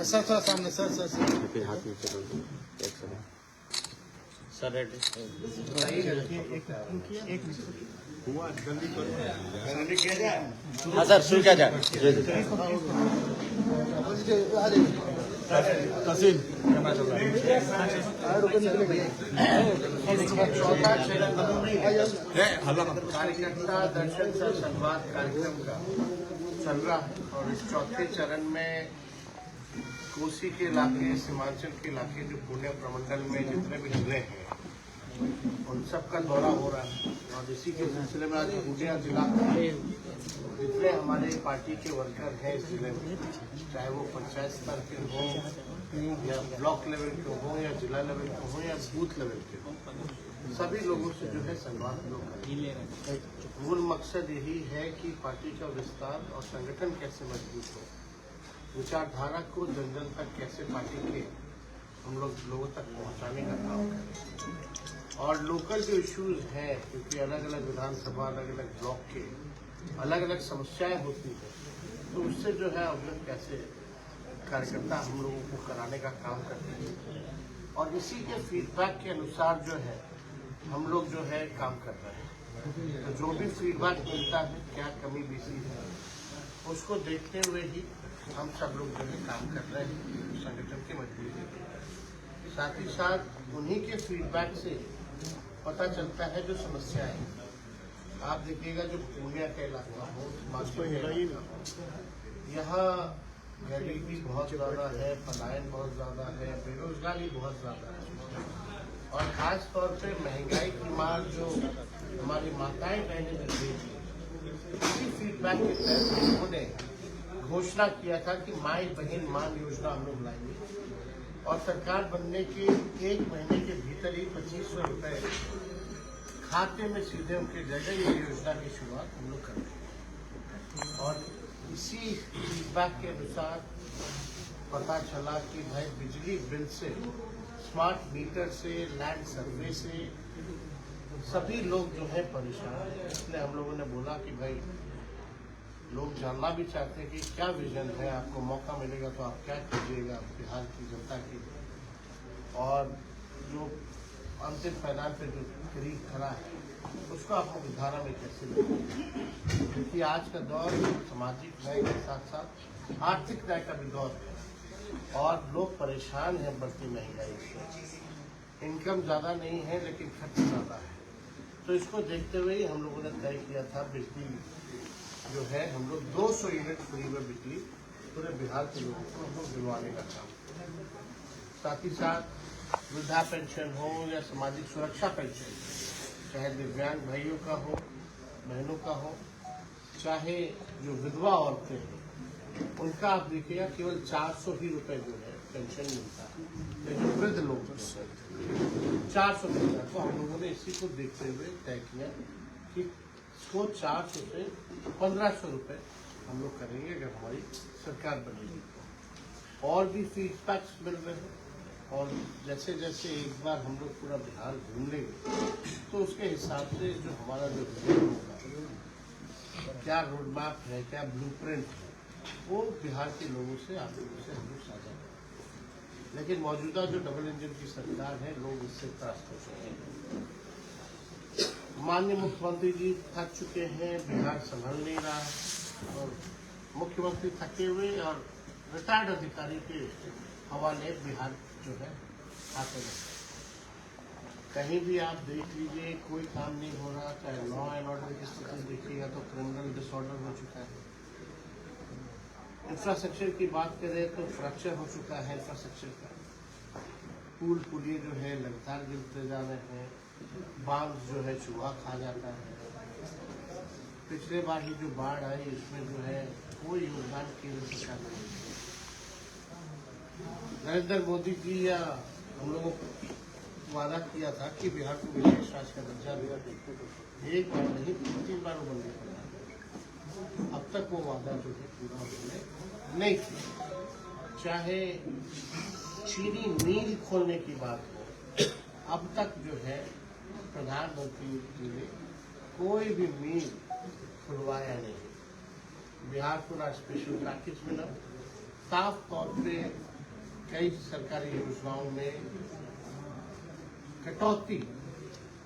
Sir सामने sir हाथ नीचे कर दो एक सेकंड सर रेडी हाँ सर शुरू किया जाए तहसील कार्यकर्ता दर्शन से संवाद कार्यक्रम का चल रहा है और इस चौथे चरण में कोसी के इलाके सीमांचल के इलाके जो पुणे प्रमंडल में जितने भी जिले हैं उन सब का दौरा हो रहा है और इसी के सिलसिले में आज पूर्णिया जिला जितने हमारे पार्टी के वर्कर हैं इस जिले में, चाहे वो पंचायत स्तर के हों या ब्लॉक लेवल के हों या जिला लेवल के हों या बूथ लेवल के हों, सभी लोगों से जो है संवाद लोग करें। मूल मकसद यही है कि पार्टी का विस्तार और संगठन कैसे मजबूत हो, विचारधारा को जन जन तक कैसे पार्टी के हम लोग लोगों तक पहुंचाने का काम करें और लोकल जो इश्यूज हैं, क्योंकि अलग अलग विधानसभा अलग अलग ब्लॉक के अलग अलग समस्याएं होती हैं, तो उससे जो है अवगत कैसे कार्यकर्ता हम लोगों को कराने का काम करते हैं और इसी के फीडबैक के अनुसार जो है हम लोग जो है काम कर रहे हैं। तो जो भी फीडबैक मिलता है, क्या कमी बेसी है, उसको देखते हुए ही हम सब लोग जो है काम कर रहे हैं संगठन की मजबूती के। साथ ही साथ उन्हीं के फीडबैक से पता चलता है जो समस्याएं हैं। आप देखिएगा जो पूर्णिया का इलाका हो, यहाँ गरीबी बहुत ज़्यादा है, पलायन बहुत ज़्यादा है, बेरोजगारी बहुत ज़्यादा है और खास तौर पे महंगाई की मार जो हमारी माताएं बहनें जो देती हैं, इसी फीडबैक के तहत उन्होंने घोषणा किया था कि माई बहन मान योजना हम लोग लाएंगे और सरकार बनने के 1 महीने के भीतर ही 2500 रुपए खाते में सीधे उनके जगह ये योजना की शुरुआत हम लोग करेंगे और इसी फीडबैक के अनुसार पता चला कि भाई बिजली बिल से, स्मार्ट मीटर से, लैंड सर्वे से सभी लोग जो है परेशान हैं। इसलिए हम लोगों ने बोला कि भाई लोग जानना भी चाहते हैं कि क्या विजन है, आपको मौका मिलेगा तो आप क्या कीजिएगा बिहार की जनता की और जो अंतिम पैदान पे जो गरीब खड़ा है उसको आप धारा में कैसे लेंगे, क्योंकि आज का दौर सामाजिक न्याय के साथ साथ आर्थिक न्याय का भी दौर है और लोग परेशान हैं बढ़ती महंगाई से। इनकम ज़्यादा नहीं है लेकिन खर्च ज़्यादा है, तो इसको देखते हुए ही हम लोगों ने तय किया था बिजली जो है हम लोग 200 यूनिट फ्री में बिजली पूरे बिहार के लोगों को हम लोग दिलवाने का काम। साथ ही साथ वृद्धा पेंशन हो या सामाजिक सुरक्षा पेंशन, चाहे दिव्यांग भाइयों का हो, बहनों का हो, चाहे जो विधवा औरतें हैं उनका आप देखिएगा केवल 400 ही रुपए जो है पेंशन मिलता है, लेकिन वृद्ध लोग 400 मिलता है। तो हम लोगों ने इसी को देखते हुए तय किया कि इसको 400 से 1500 रुपए हम लोग करेंगे अगर हमारी सरकार बनेगी। और भी फीडबैक्स मिल रहे हैं और जैसे जैसे एक बार हम लोग पूरा बिहार घूम लेंगे तो उसके हिसाब से जो हमारा जो होगा, क्या रोड मैप है, क्या ब्लूप्रिंट है, वो बिहार के लोगों से आप लोगों से हम लोग साझा करें। लेकिन मौजूदा जो डबल इंजन की सरकार है, लोग इससे त्रस्त हो चुके हैं। माननीय मुख्यमंत्री जी थक चुके हैं, बिहार संभल नहीं रहा है और मुख्यमंत्री थके हुए और रिटायर्ड अधिकारी के हवाले बिहार जो है आते रहते। कहीं भी आप देख लीजिए कोई काम नहीं हो रहा, चाहे लॉ एंड ऑर्डर की स्थिति देखिएगा तो क्रिमिनल डिसऑर्डर हो चुका है। इंफ्रास्ट्रक्चर की बात करें तो फ्रैक्चर हो चुका है इंफ्रास्ट्रक्चर का, पुल पुलिये जो है लगातार गिरते जा रहे हैं, बांध जो है चूहा खा जाता है। पिछले बार ही जो बाढ़ आई इसमें जो है कोई योगदान केंद्र सरकार नहीं। नरेंद्र मोदी जी या हम लोगों को वादा किया था कि बिहार को विशेष राज्य का दर्जा देगा, एक बार नहीं 3 बार बनने पड़ा। अब तक वो वादा जो है पूरा होने नहीं किया। चाहे चीनी मिल खोलने की बात हो, अब तक जो है प्रधानमंत्री जी ने कोई भी मिल खुलवाया नहीं। बिहार को ना स्पेशल पैकेज मिला। साफ तौर पे कई सरकारी योजनाओं में कटौती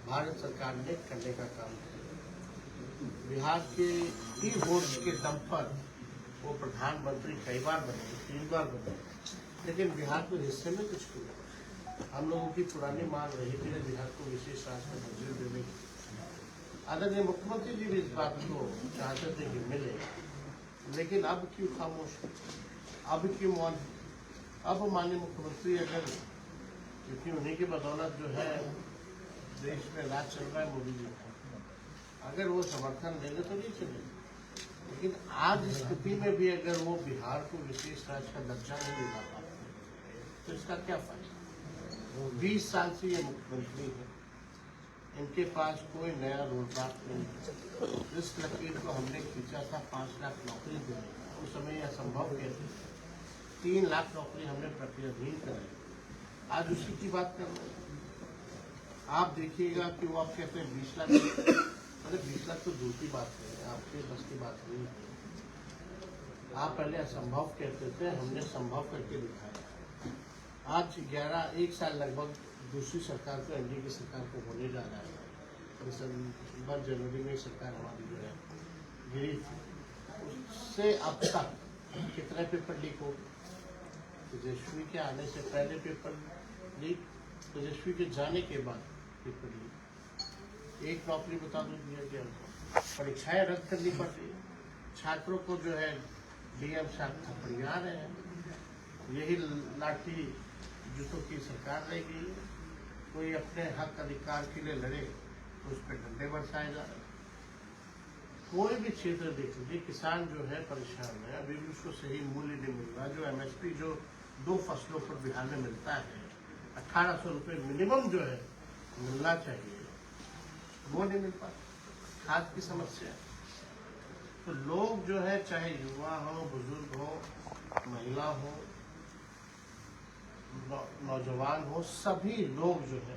भारत सरकार ने करने का काम किया। बिहार के ही वोट के दम पर वो प्रधानमंत्री कई बार बने, 3 बार बने, लेकिन बिहार को हिस्से में कुछ नहीं। हम लोगों की पुरानी मांग रही थी बिहार को विशेष राष्ट्र मंजूरी देने की। आदरणीय मुख्यमंत्री जी भी इस बात को चाहते थे कि मिले, लेकिन अब क्यों खामोश, अब क्यों मौन? अब माननीय मुख्यमंत्री अगर, क्योंकि उन्हीं की बदौलत जो है देश में राज चल रहा है मोदी जी का, अगर वो समर्थन देंगे तो नहीं चलेगा। लेकिन आज स्थिति में भी अगर वो बिहार को विशेष राज्य का दर्जा नहीं दिला पाते तो इसका क्या फायदा? 20 साल से ये मुख्यमंत्री है, इनके पास कोई नया रोडमैप नहीं है। इस लकीर को हमने खींचा था 5 लाख नौकरी देने का, उस समय यह संभव कहते 3 लाख नौकरी हमने प्रक्रियाधीन कराई, आज उसी की बात कर रहे हैं। आप देखिएगा कि वो आप कहते हैं 20 लाख, अरे 20 लाख तो दूर की बात है, आपके बस की बात नहीं है। आप पहले असंभव कहते थे, हमने संभव करके दिखाया। आज 1 साल लगभग दूसरी सरकार को, एनडीए की सरकार को होने जा रहा है। दिसंबर जनवरी में सरकार हमारी जो है गिरी थी, उससे अब तक कितने पेपर लीक हो? तेजस्वी के आने से पहले पेपर लीक, तेजस्वी के जाने के बाद पेपर लीक। एक नौकरी बता दो दिया गया, परीक्षाएं रद्द करनी पड़ रही है, छात्रों को जो है डीएम साहब थपड़िया रहे हैं। यही लाठी जूतों की सरकार रहेगी। कोई अपने हक अधिकार के लिए लड़े तो उस पर डंडे बरसाए जा रहे। कोई भी क्षेत्र देख लीजिए, किसान जो है परेशान है, अभी भी उसको सही मूल्य नहीं मिल रहा। जो एमएसपी जो 2 फसलों पर बिहार में मिलता है, 1800 रुपये मिनिमम जो है मिलना चाहिए, वो नहीं मिल पाता। खाद की समस्या है। तो लोग जो है, चाहे युवा हो, बुजुर्ग हो, महिला हो, नौजवान हो, सभी लोग जो है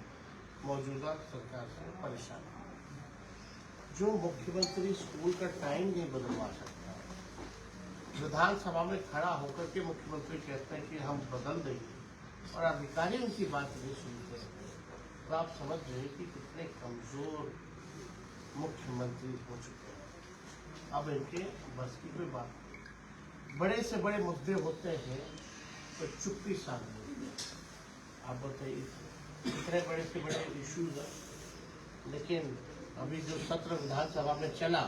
मौजूदा सरकार से परेशान हैं। जो मुख्यमंत्री स्कूल का टाइम नहीं बदलवा सकता, विधानसभा में खड़ा होकर के मुख्यमंत्री कहते हैं कि हम बदल देंगे, और अधिकारी उनकी बात नहीं सुनते, तो आप समझ रहे कि कितने कमजोर मुख्यमंत्री हो चुके हैं। अब इनके बस की कोई बात नहीं। बड़े से बड़े मुद्दे होते हैं तो चुप्पी साधनी होती है। आप बताइए, इतने बड़े से बड़े इश्यूज हैं, लेकिन अभी जो सत्र विधानसभा में चला,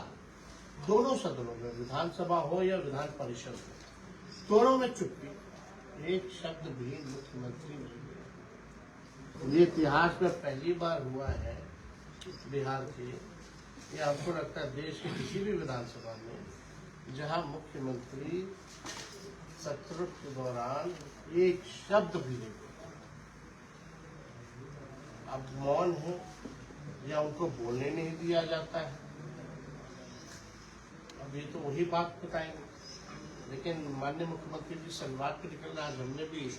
दोनों सदनों में, विधानसभा हो या विधान परिषद हो, दोनों में चुप्पी, एक शब्द भी मुख्यमंत्री नहीं। ये इतिहास में पहली बार हुआ है बिहार के, या हमको लगता है देश के किसी भी विधानसभा में, जहां मुख्यमंत्री सत्र के दौरान एक शब्द भी नहीं बोला। अब मौन है या उनको बोलने नहीं दिया जाता है, अब ये तो वही बात बताएंगे। लेकिन माननीय मुख्यमंत्री जी सलवार के निकलना, आज हमने भी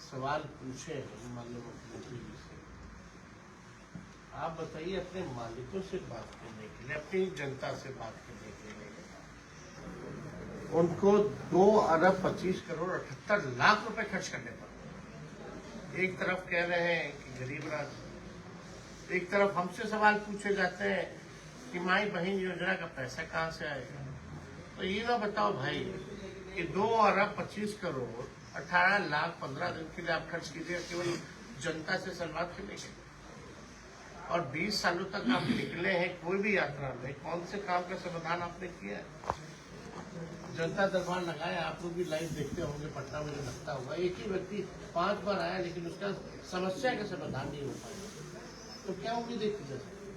सवाल पूछे हैं माननीय मुख्यमंत्री जी से। आप बताइए, अपने मालिकों से बात करने के लिए, अपनी जनता से बात करने के लिए उनको 2 अरब 25 करोड़ 78 लाख रुपए खर्च करने पड़ते। एक तरफ कह रहे हैं कि गरीब राज, एक तरफ हमसे सवाल पूछे जाते हैं कि माई बहन योजना का पैसा कहाँ से आएगा। तो ये ना बताओ भाई कि 2 अरब 25 करोड़ 18 लाख 15 दिन के लिए आप खर्च कीजिए केवल जनता से संवाद करने के लिए, और 20 सालों तक आप निकले हैं कोई भी यात्रा में, कौन से काम का समाधान आपने किया है? जनता दरबार लगाया, आप लोग भी लाइव देखते होंगे, पटना में जो लगता होगा, एक ही व्यक्ति 5 बार आया, लेकिन उसका समस्या का समाधान नहीं हो पाया। तो क्या उम्मीद है की जा सकती?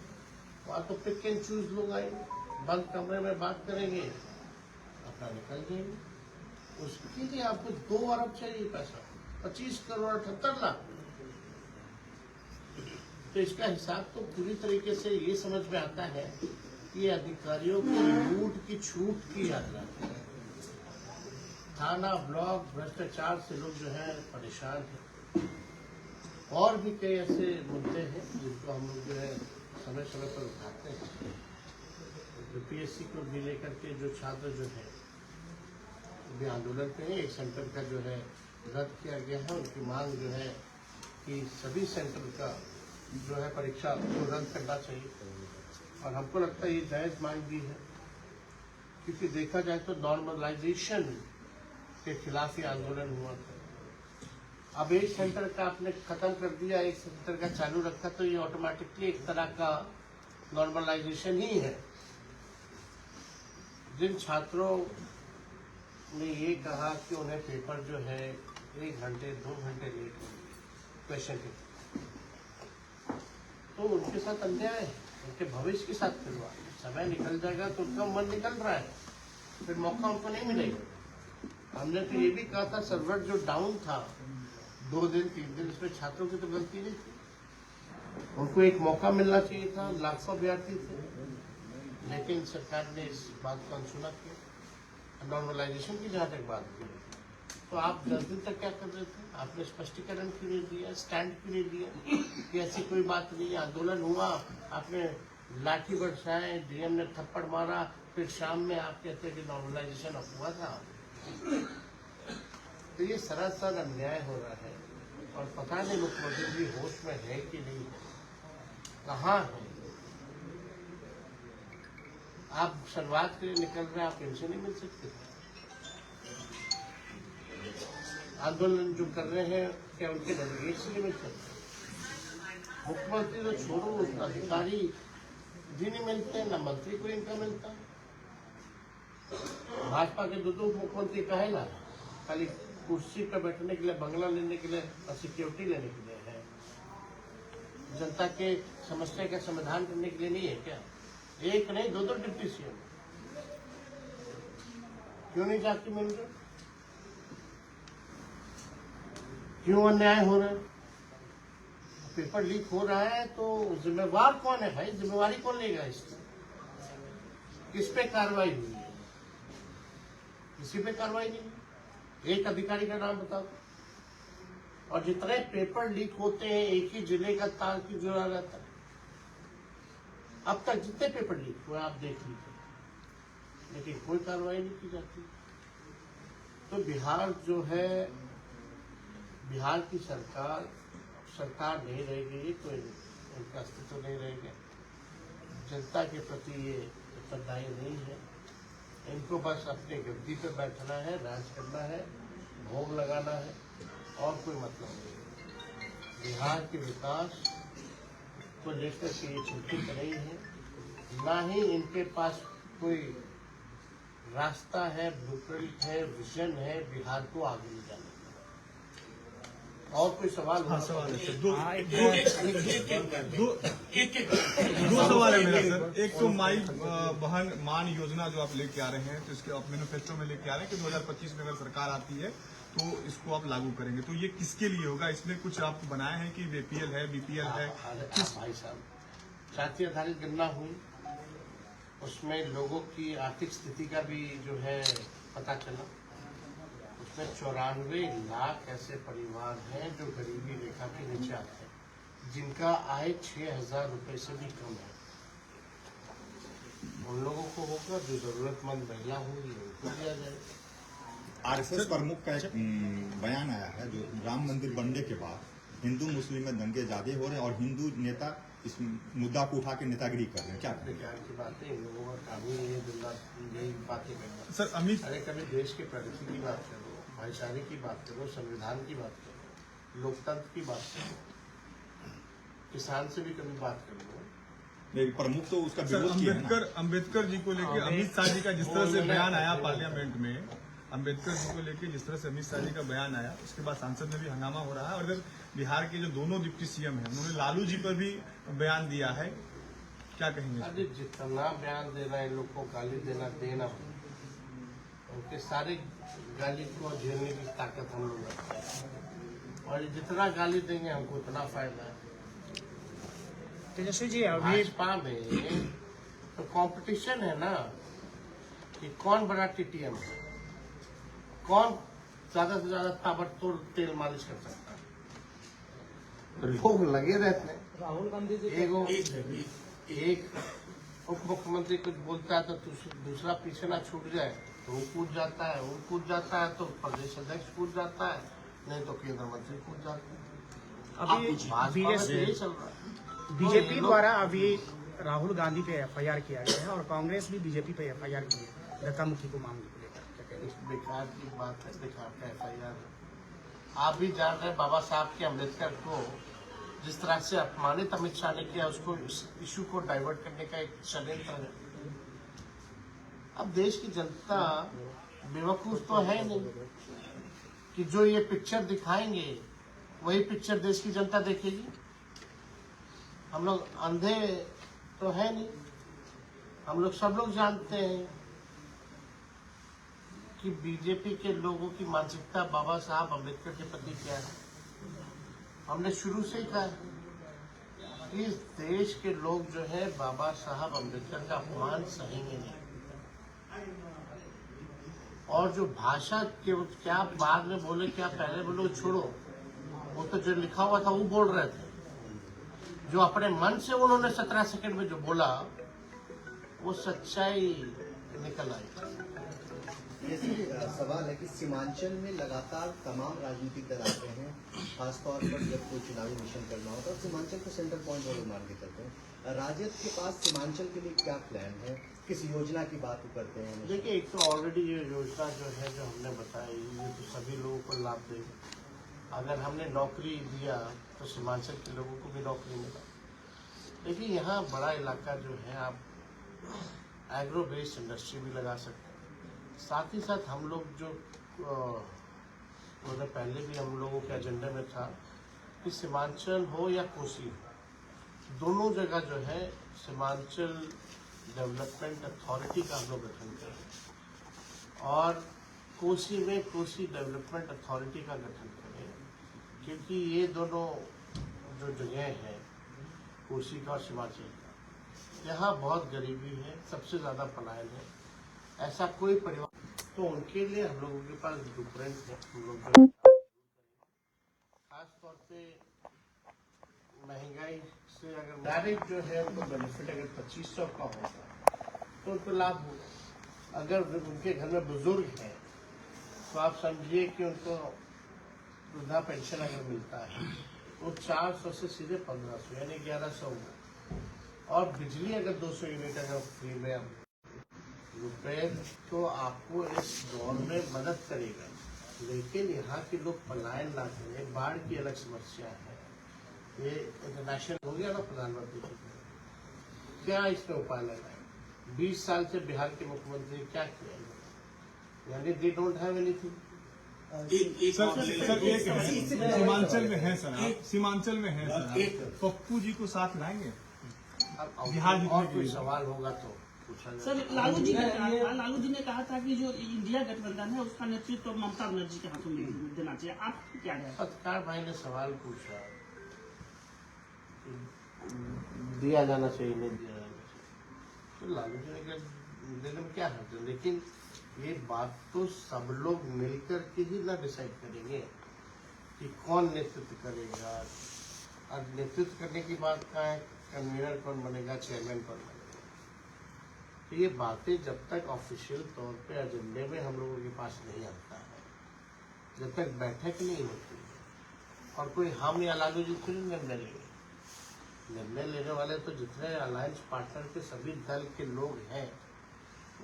वहाँ तो पिक एंड चूज लोग आएंगे, बंद कमरे में बात करेंगे, अपना निकल जाएंगे। उसके लिए आपको 2 अरब चाहिए पैसा, 25 करोड़ 78 लाख। तो इसका हिसाब तो पूरी तरीके से ये समझ में आता है कि ये अधिकारियों की लूट की छूट की यात्रा है। थाना ब्लॉक भ्रष्टाचार से लोग जो है परेशान हैं, और भी कई ऐसे मुद्दे हैं जिनको हम लोग जो है समय समय पर उठाते हैं। यूपीएससी को भी लेकर के जो छात्र जो है भी आंदोलन पे है। एक सेंटर का जो है रद्द किया गया है। उनकी मांग जो है कि सभी सेंटर का जो है परीक्षा को रद्द करना चाहिए, और हमको लगता है ये जायज मांग भी है, क्योंकि देखा जाए तो नॉर्मलाइजेशन के खिलाफ ये आंदोलन हुआ था। अब एक सेंटर का आपने खत्म कर दिया, एक सेंटर का चालू रखा, तो ये ऑटोमेटिकली एक तरह का नॉर्मलाइजेशन ही है। जिन छात्रों ने ये कहा कि उन्हें पेपर जो है 1 घंटे 2 घंटे लेट हो क्वेश्चन के, तो उनके साथ अन्याय है, उनके भविष्य के साथ खिलवाड़। समय निकल जाएगा तो उनका मन निकल रहा है, फिर मौका उनको नहीं मिलेगा। हमने तो ये भी कहा था सर्वर जो डाउन था 2 दिन 3 दिन, इसमें छात्रों की तो गलती नहीं थी, उनको एक मौका मिलना चाहिए था। लाखों अभ्यर्थी थे, लेकिन सरकार ने इस बात को अनसुना किया। नॉर्मलाइजेशन की जहाँ तक बात की, तो आप 10 दिन तक क्या कर रहे थे? आपने स्पष्टीकरण क्यों नहीं दिया, स्टैंड क्यों नहीं दिया कि ऐसी कोई बात नहीं है? आंदोलन हुआ, आपने लाठी बरसाए, डीएम ने थप्पड़ मारा, फिर शाम में आप कहते हैं कि नॉर्मलाइजेशन अब हुआ था। तो ये सरासर अन्याय हो रहा है, और पता नहीं मुख्यमंत्री जी होश में है कि नहीं है, कहाँ है। आप शुरुआत के लिए निकल रहे हैं, आप इनसे नहीं मिल सकते। आंदोलन जो कर रहे हैं, क्या उनके डेलीगेट से नहीं मिल सकते? मुख्यमंत्री तो छोड़ो, अधिकारी भी नहीं मिलते, न मंत्री को इनका मिलता। भाजपा के 2 मुख्यमंत्री कहे ना, खाली कुर्सी पर बैठने के लिए, बंगला लेने के लिए और सिक्योरिटी लेने के लिए है। जनता के समस्या का समाधान करने के लिए नहीं है क्या? एक नहीं 2 डिप्टी सीएम क्यों नहीं जाके मिल रहे? क्यों अन्याय हो रहा है? पेपर लीक हो रहा है तो जिम्मेवार कौन है भाई? जिम्मेवारी कौन लेगा इसकी? किस पे कार्रवाई हुई है? किसी पे कार्रवाई नहीं। एक अधिकारी का नाम बताओ। और जितने पेपर लीक होते हैं, एक ही जिले का तार की जुड़ा रहता है। अब तक जितने पेपर लीक हुए आप देख लीजिए, लेकिन कोई कार्रवाई नहीं की जाती। तो बिहार जो है, बिहार की सरकार नहीं रहेगी तो इनका अस्तित्व नहीं रहेगा। जनता के प्रति ये उत्तरदायी नहीं है। इनको बस अपने गद्दी पे बैठना है, राज करना है, भोग लगाना है, और कोई मतलब नहीं। बिहार के विकास को लेकर के ये चिंतित नहीं है, ना ही इनके पास कोई रास्ता है, ब्लूप्रिंट है, विजन है बिहार को आगे ले जाने का। और कोई सवाल? हाँ, सवाल है सर। दो सवाल है मेरा सर। एक तो माई बहन मान योजना जो आप लेके आ रहे हैं, तो इसके आप मैनिफेस्टो में लेके आ रहे हैं कि 2025 में अगर सरकार आती है तो इसको आप लागू करेंगे, तो ये किसके लिए होगा? इसमें कुछ आप बनाए हैं कि बीपीएल है, बीपीएल है? किस भाई साहब, जाति आधारित गणना हुई, उसमें लोगों की आर्थिक स्थिति का भी जो है पता चला। उसमें 94 लाख ऐसे परिवार हैं जो गरीबी रेखा के नीचे आते हैं, जिनका आय 6,000 रुपए से भी कम है। उन लोगों को होगा, जो जरूरतमंद महिला होंगी उनको दिया जाएगा। आरएसएस प्रमुख का एक बयान आया है, जो राम मंदिर बनने के बाद हिंदू मुस्लिम में दंगे ज्यादा हो रहे हैं और हिंदू नेता इस मुद्दा को उठा के नेतागिरी कर रहे हैं। क्या विज्ञान की बातें, इन लोगों का काम ही यही बातें करना। सर अमित, अरे कभी देश के प्रगति की बात करो, भाईचारे की बात करो, संविधान की बात करो, लोकतंत्र की बात करो, किसान से भी कभी बात कर लो। प्रमुख तो उसका सर विरोध किया है ना। अम्बेडकर जी को लेकर अमित शाह जी का जिस तरह से बयान आया पार्लियामेंट में, अम्बेडकर जी को लेकर जिस तरह से अमित शाह जी का बयान आया, उसके बाद संसद में भी हंगामा हो रहा है। और अगर बिहार के जो 2 डिप्टी सीएम हैं, उन्होंने लालू जी पर भी बयान दिया है, क्या कहेंगे? अरे जितना बयान देना, इन लोग को गाली देना, उनके सारे गाली को झेलने की ताकत हम लोग रखते हैं, और जितना गाली देंगे हमको उतना फायदा है। तेजस्वी जी, अभी भाजपा में तो कंपटीशन है ना, कि कौन बड़ा टीटीएम है, कौन ज्यादा से ज्यादा ताबड़तोड़ तेल मालिश कर सकता है। लोग लगे रहते हैं। राहुल गांधी जी एक उप मुख्यमंत्री कुछ बोलता है तो दूसरा पीछे ना छूट जाए तो वो कूद जाता है, वो कूद जाता है तो प्रदेश अध्यक्ष कूद जाता है, नहीं तो केंद्र मंत्री कूद जाता है। अभी भाजपा में तो यही चल रहा है। बीजेपी द्वारा अभी राहुल गांधी पे एफआईआर किया गया है और कांग्रेस भी बीजेपी पे एफआईआर की है धक्का मुक्की को मामले को लेकर। क्या कहेंगे? इस बेकार की बात है, बेकार का एफआईआर। आप भी जान रहे हैं बाबा साहब के अम्बेडकर को जिस तरह से अपमानित अमित शाह ने किया, उसको इस इशू को डाइवर्ट करने का एक षड्यंत्र है। अब देश की जनता बेवकूफ तो है नहीं कि जो ये पिक्चर दिखाएंगे वही पिक्चर देश की जनता देखेगी। हम लोग अंधे तो है नहीं, हम लोग सब लोग जानते हैं कि बीजेपी के लोगों की मानसिकता बाबा साहब अम्बेडकर के प्रति क्या है। हमने शुरू से ही कहा है, इस देश के लोग जो है बाबा साहब अम्बेडकर का अपमान सहेंगे नहीं। और जो भाषा के क्या बाद में बोले क्या पहले बोले वो छोड़ो, वो तो जो लिखा हुआ था वो बोल रहे थे। जो अपने मन से उन्होंने 17 सेकंड में जो बोला वो सच्चाई निकल आई। ये सवाल है कि सीमांचल में लगातार तमाम राजनीतिक दल आते हैं, खासतौर पर जब कोई चुनावी मिशन करना होता है और सीमांचल को सेंटर पॉइंट वो लोग मान के चलते हैं। राजद के पास सीमांचल के लिए क्या प्लान है, किस योजना की बात करते हैं? देखिए, एक तो ऑलरेडी ये योजना जो है जो हमने बताई ये तो सभी लोगों को लाभ देगी। अगर हमने नौकरी दिया तो सीमांचल के लोगों को भी नौकरी मिला। देखिए, यहाँ बड़ा इलाका जो है आप एग्रो बेस्ड इंडस्ट्री भी लगा सकते हैं। साथ ही साथ हम लोग जो मतलब पहले भी हम लोगों के एजेंडे में था कि सीमांचल हो या कोसी हो, दोनों जगह जो है सीमांचल डेवलपमेंट अथॉरिटी का हम लोग गठन करें और कोसी में कोसी डेवलपमेंट अथॉरिटी का गठन करें, क्योंकि ये दोनों जो जगह हैं कोसी का और सीमांचल का, यहाँ बहुत गरीबी है, सबसे ज़्यादा पलायन है। ऐसा कोई परिवार तो उनके लिए हम लोगों के पास ब्लूप्रिंट है। हम लोग खास तौर पे महंगाई से अगर डायरेक्ट जो है उनको बेनिफिट अगर 2500 का होगा तो उनको लाभ होगा। अगर उनके घर में बुजुर्ग हैं तो आप समझिए कि उनको वृद्धा पेंशन अगर मिलता है तो 400 से सीधे 1500 यानी 1100 होगा। और बिजली अगर 200 यूनिट अगर फ्री में रुपए तो आपको इस दौर में मदद करेगा। लेकिन यहाँ के लोग पलायन ना करें, बाढ़ की अलग समस्या है, ये इंटरनेशनल हो गया ना प्रधानमंत्री जी, क्या इसमें उपाय लगाए? 20 साल से बिहार के मुख्यमंत्री क्या किया, यानी they don't have anything. Sir एक सीमांचल में है सर, सीमांचल में है सर, पप्पू जी को साथ लाएंगे बिहार और कोई सवाल होगा तो पूछा सर। लालू जी ने कहा था कि जो इंडिया गठबंधन है उसका नेतृत्व ममता बनर्जी के हाथों में देना चाहिए, आप क्या कहें? पत्रकार भाई ने सवाल पूछा, दिया जाना चाहिए नहीं दिया जाना चाहिए, तो लालू जी ने कहा देने में क्या है। लेकिन ये बात तो सब लोग मिलकर के ही ना डिसाइड करेंगे कि कौन नेतृत्व करेगा। अब नेतृत्व करने की बात का है, कन्वीनर कौन बनेगा, चेयरमैन कौन बनेगा, तो ये बातें जब तक ऑफिशियल तौर पे एजेंडे में हम लोगों के पास नहीं आता है, जब तक बैठक नहीं होती है और कोई हम या लालू जी फिर निर्णय लेंगे। निर्णय लेने वाले तो जितने अलायंस पार्टनर के सभी दल के लोग हैं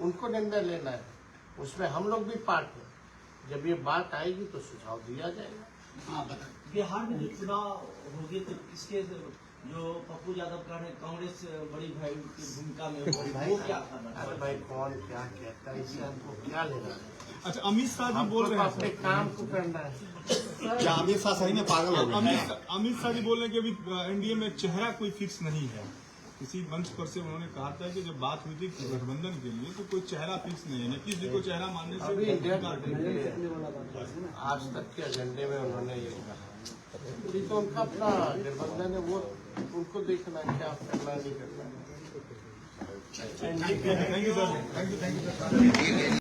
उनको निर्णय लेना है, उसमें हम लोग भी पार्ट हैं। जब ये बात आएगी तो सुझाव दिया जाएगा। बिहार में जो चुनाव होगी तो इसके जो पप्पू यादव का है कांग्रेस बड़ी भाई की भूमिका में वो क्या करना? अरे भाई कौन क्या कहता है इससे हमको क्या लेना है? अच्छा, अमित शाह जी बोल रहे हैं अपने काम को करना है। क्या अमित शाह सही में पागल हो गए हैं? अमित शाह जी बोल रहे हैं कि अभी एनडीए में चेहरा कोई फिक्स नहीं है। किसी मंच पर से उन्होंने कहा था कि जब बात हुई थी गठबंधन के लिए तो कोई चेहरा फिक्स नहीं है, नीतीश जी को चेहरा मानने से अभी इंडिया आज तक के एजेंडे में उन्होंने ये कहा, तो उनका अपना गठबंधन है, वो उनको देखना है क्या करना नहीं करना। Thank you sir, thank you.